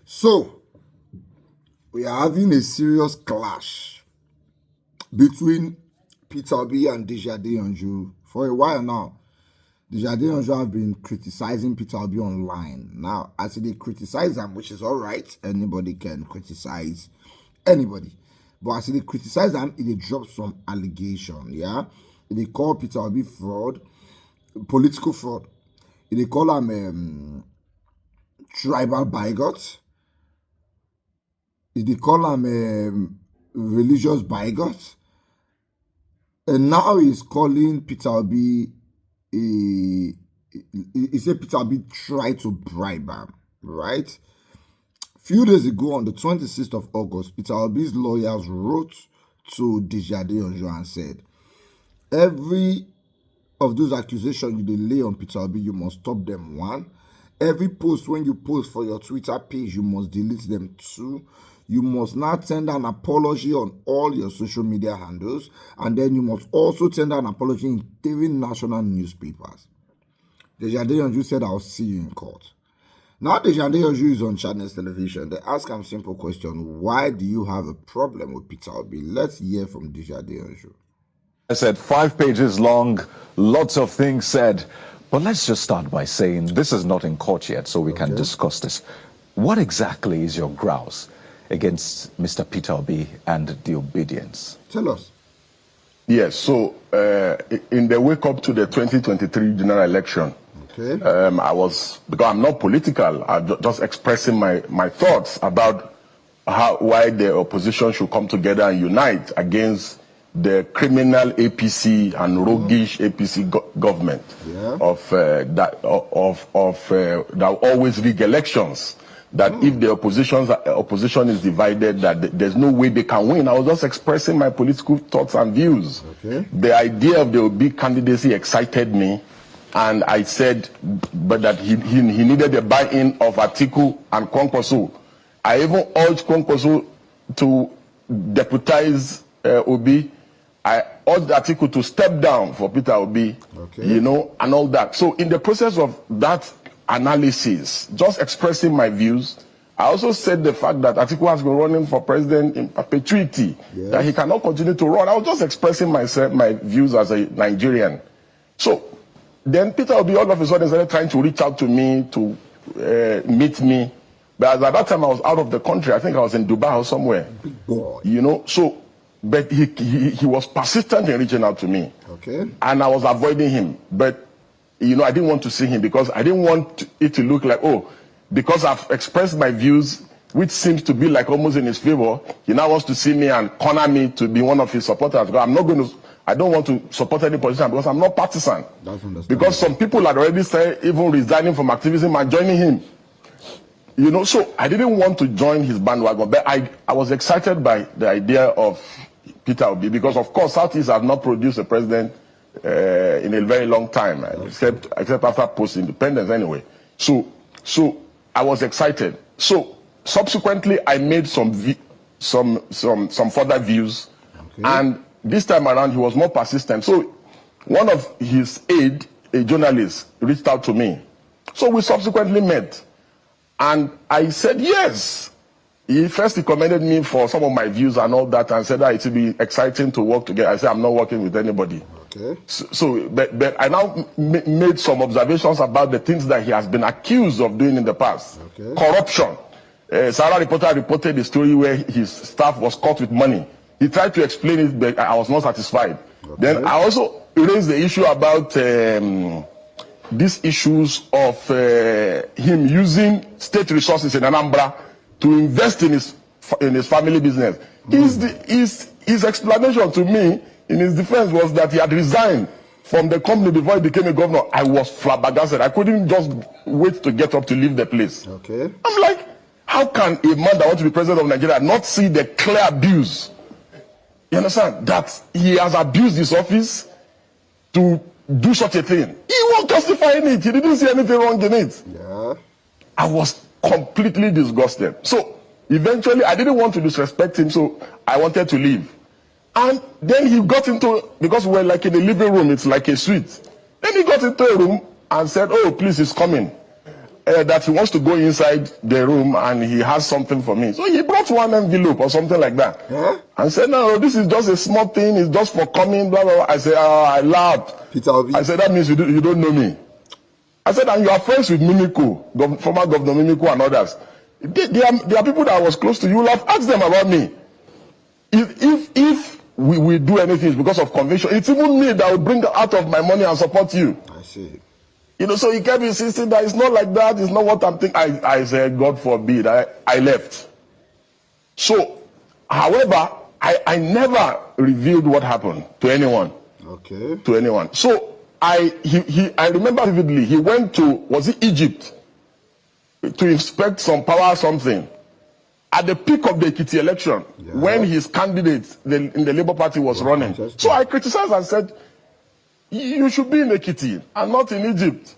So, we are having a serious clash between Peter Obi and Deji Adeyanju for a while now. Deji Adeyanju have been criticizing Peter Obi online. Now, as they criticize him, which is all right, anybody can criticize anybody. But as they criticize him, they drop some allegation, yeah? They call Peter Obi fraud, political fraud. They call him tribal bigot. They call him religious bigot. And now he's calling Peter Obi, he said Peter Obi tried to bribe him, right? A few days ago, on the 26th of August, Peter Obi's lawyers wrote to Deji Adeyanju and said, every of those accusations you lay on Peter Obi, you must stop them. 1. Every post when you post for your Twitter page, you must delete them. 2. You must now tender an apology on all your social media handles, and then you must also tender an apology in 3 national newspapers. Deji Adeyanju said, I'll see you in court. Now Deji Adeyanju is on Channels Television. They ask him a simple question: why do you have a problem with Peter Obi? Let's hear from Deji Adeyanju. I said 5 pages long, lots of things said. But let's just start by saying this is not in court yet, so we can discuss this. What exactly is your grouse against Mr. Peter Obi and the obedience? Tell us. Yes, so in the wake up to the 2023 general election, because I'm not political, I'm just expressing my thoughts about why the opposition should come together and unite against the criminal APC and roguish APC government that always rig elections. That if the opposition is divided, that there's no way they can win. I was just expressing my political thoughts and views. The idea of the Obi candidacy excited me, and I said, but that he needed the buy-in of Atiku and Kwankwaso. I even urged Kwankwaso to deputize Obi. I urged Atiku to step down for Peter Obi, you know, and all that. So in the process of that analysis, just expressing my views, I also said the fact that Atiku has been running for president in perpetuity, that he cannot continue to run. I was just expressing my views as a Nigerian. So then Peter Obi all of a sudden started trying to reach out to me to meet me. But at that time I was out of the country. I think I was in Dubai or somewhere. Big boy. You know, so, but he was persistent in reaching out to me. And I was avoiding him. But you know, I didn't want to see him because I didn't want it to look like, oh, because I've expressed my views, which seems to be like almost in his favor, he now wants to see me and corner me to be one of his supporters. I don't want to support any politician because I'm not partisan. Because some people had already started even resigning from activism and joining him. You know, so I didn't want to join his bandwagon, but I was excited by the idea of Peter Obi because, of course, Southeast have not produced a president in a very long time, except after post-independence anyway. So I was excited. So subsequently, I made some further views, and this time around he was more persistent. So one of his aide, a journalist, reached out to me. So we subsequently met, and I said yes. He first recommended me for some of my views and all that, and said that it would be exciting to work together. I said I'm not working with anybody. But I now made some observations about the things that he has been accused of doing in the past. Corruption. Sarah reporter reported the story where his staff was caught with money. He tried to explain it, but I was not satisfied. Then I also raised the issue about these issues of him using state resources in Anambra to invest in his family business. His explanation to me in his defense was that he had resigned from the company before he became a governor. I was flabbergasted. I couldn't just wait to get up to leave the place. I'm like, how can a man that wants to be president of Nigeria not see the clear abuse? You understand? That he has abused his office to do such a thing. He was justifying it. He didn't see anything wrong in it. I was completely disgusted. So eventually I didn't want to disrespect him, so I wanted to leave. And then he got into, because we're like in the living room, it's like a suite. Then he got into a room and said, oh, please, he's coming. that he wants to go inside the room and he has something for me. So he brought one envelope or something like that. Huh? And said, no, this is just a small thing. It's just for coming, blah, blah, blah. I said, I laughed. Peter Obi. I said, that means you don't know me. I said, and you are friends with Mimiko, former Governor Mimiko and others. There are people that was close to you. You'll have asked them about me. If we do anything because of conviction, it's even me that will bring out of my money and support you. I see. So he kept insisting that it's not like that, it's not what I'm thinking. I said, God forbid, I left. So, however, I never revealed what happened to anyone. Okay. To anyone. So, I remember vividly, he went to, was it Egypt? To inspect some power something. At the peak of the Ekiti election, when his candidate in the Labour Party was running. So I criticized and said, you should be in Ekiti and not in Egypt.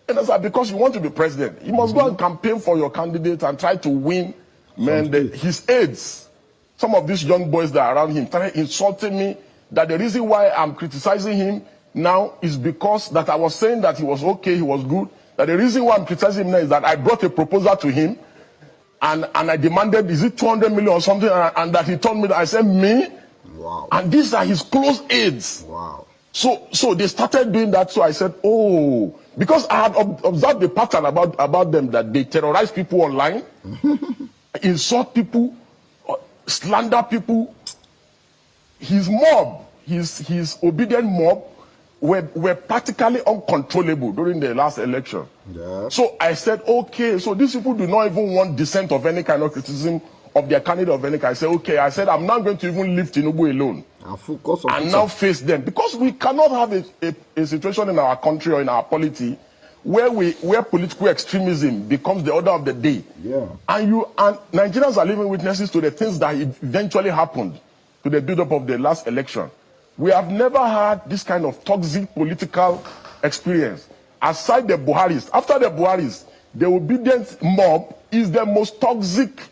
And I said, because you want to be president, you must go and campaign for your candidate and try to win. His aides, some of these young boys that are around him, started insulting me that the reason why I'm criticizing him now is because that I was saying that he was okay, he was good. That the reason why I'm criticizing him now is that I brought a proposal to him and I demanded, is it 200 million or something? And that he told me that I said, me? Wow. And these are his close aides. Wow. So they started doing that. So I said, oh, because I had observed the pattern about them, that they terrorize people online, insult people, slander people. His mob, his obedient mob, were practically uncontrollable during the last election. Yeah. So I said, okay, so these people do not even want dissent of any kind of criticism of their candidate of any kind. I said, okay, I'm not going to even leave Tinubu alone. And now face them. Because we cannot have a situation in our country or in our polity where political extremism becomes the order of the day. Yeah. And Nigerians are living witnesses to the things that eventually happened to the build-up of the last election. We have never had this kind of toxic political experience. Aside the Buharis, after the Buharis, the obedient mob is the most toxic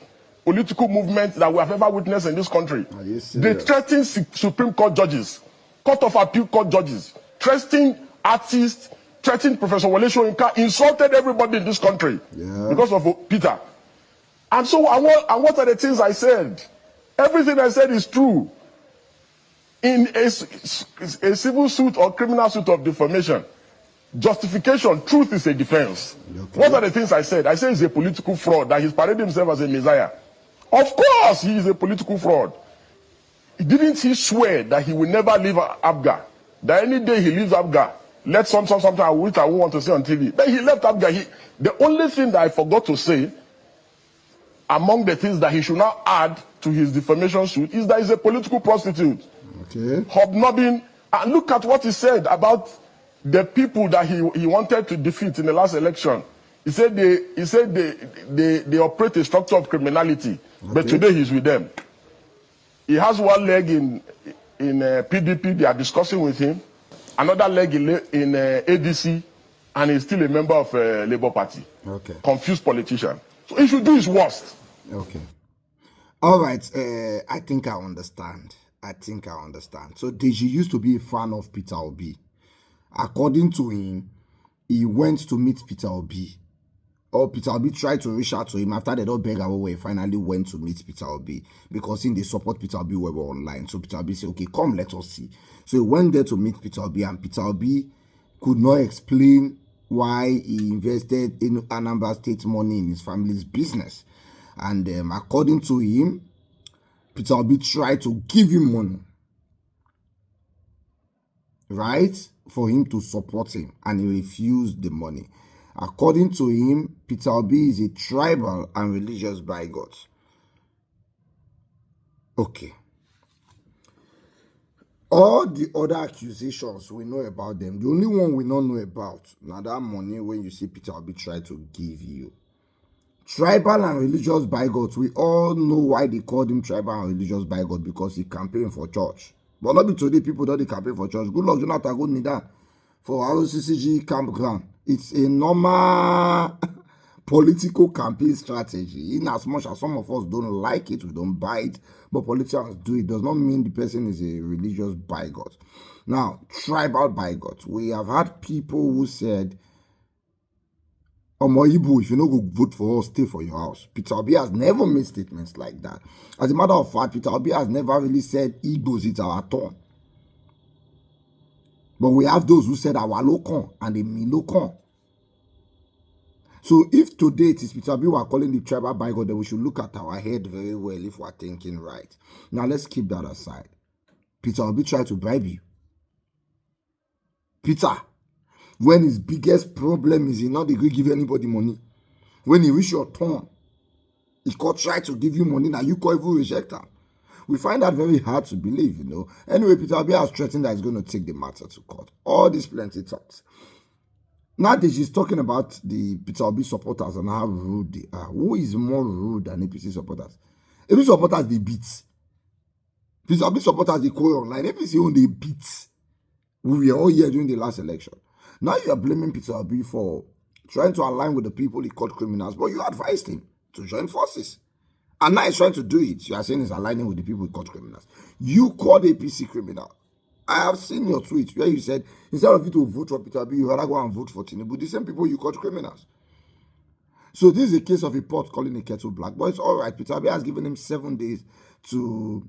political movement that we have ever witnessed in this country. They threaten Supreme Court judges, Court of Appeal Court judges, threatening artists, threatening Professor Wole Soyinka, insulted everybody in this country because of Peter. And so, and what are the things I said? Everything I said is true. In a civil suit or criminal suit of defamation, justification, truth is a defense. Okay. What are the things I said? I said he's a political fraud, that he's paraded himself as a messiah. Of course he is a political fraud. Didn't he swear that he will never leave Abga? That any day he leaves Abga, let something which I won't want to say on TV. Then he left Abga. The only thing that I forgot to say, among the things that he should now add to his defamation suit, is that he's a political prostitute. Okay. Hobnobbing. And look at what he said about the people that he wanted to defeat in the last election. He said they operate a structure of criminality, but today he's with them. He has one leg in PDP, they are discussing with him, another leg in ADC, and he's still a member of Labour Party. Okay. Confused politician. So he should do his worst. Okay. All right. I think I understand. So Deji used to be a fan of Peter Obi. According to him, he went to meet Peter Obi. Or Peter Obi tried to reach out to him after they don't beg away. Finally went to meet Peter Obi because they support Peter Obi web online. So Peter Obi said, okay, come, let us see. So he went there to meet Peter Obi, and Peter Obi could not explain why he invested in Anambra State money in his family's business. And according to him, Peter Obi tried to give him money, right, for him to support him, and he refused the money. According to him, Peter Obi is a tribal and religious bigot. Okay. All the other accusations, we know about them. The only one we don't know about, now that money when you see Peter Obi try to give you. Tribal and religious bigots, we all know why they called him tribal and religious bigot, because he campaigned for church. But not be today, people don't campaign for church. Good luck, Jonathan, go need that for ROCCG campground. It's a normal political campaign strategy. In as much as some of us don't like it, we don't buy it, but politicians do it, does not mean the person is a religious bigot. Now, tribal bigot. We have had people who said Omo Igbo, if you no go vote for us, stay for your house. Peter Obi has never made statements like that. As a matter of fact, Peter Obi has never really said Igbos is our turn. But we have those who said our local and the me local. So if today it is Peter Obi we are calling the tribal bigot, then we should look at our head very well if we are thinking right. Now let's keep that aside. Peter Obi tried to bribe you. Peter, when his biggest problem is he not agree give anybody money. When he reach your turn, he could try to give you money that you could even reject him. We find that very hard to believe, you know. Anyway, Peter Obi has threatened that he's going to take the matter to court. All these plenty talks. Now that she's talking about the Peter Obi supporters and how rude they are. Who is more rude than APC supporters? APC supporters, they beat. Peter Obi supporters, they call online. APC own, they beat. We were all here during the last election. Now you are blaming Peter Obi for trying to align with the people he called criminals, but you advised him to join forces. And now he's trying to do it. You are saying he's aligning with the people he called criminals. You called APC criminal. I have seen your tweet where you said, instead of you to vote for Peter Obi, you rather go and vote for Tinubu. The same people you called criminals. So this is a case of a pot calling a kettle black. But it's all right. Peter Obi has given him 7 days to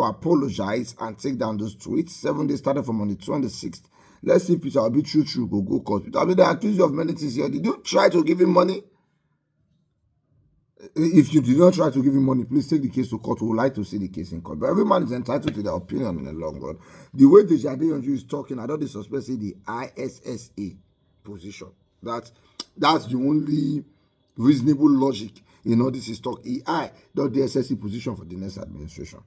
apologize and take down those tweets. 7 days started from on the 26th. Let's see if Peter Obi true go court. Peter Obi, they accuse you of many things here. Did you try to give him money? If you did not try to give him money, please take the case to court. We would like to see the case in court. But every man is entitled to their opinion in the long run. The way Deji Adeyanju is talking, I don't suspect the ISSA position. That's the only reasonable logic in all this is talk. EI, not the SSC position for the next administration.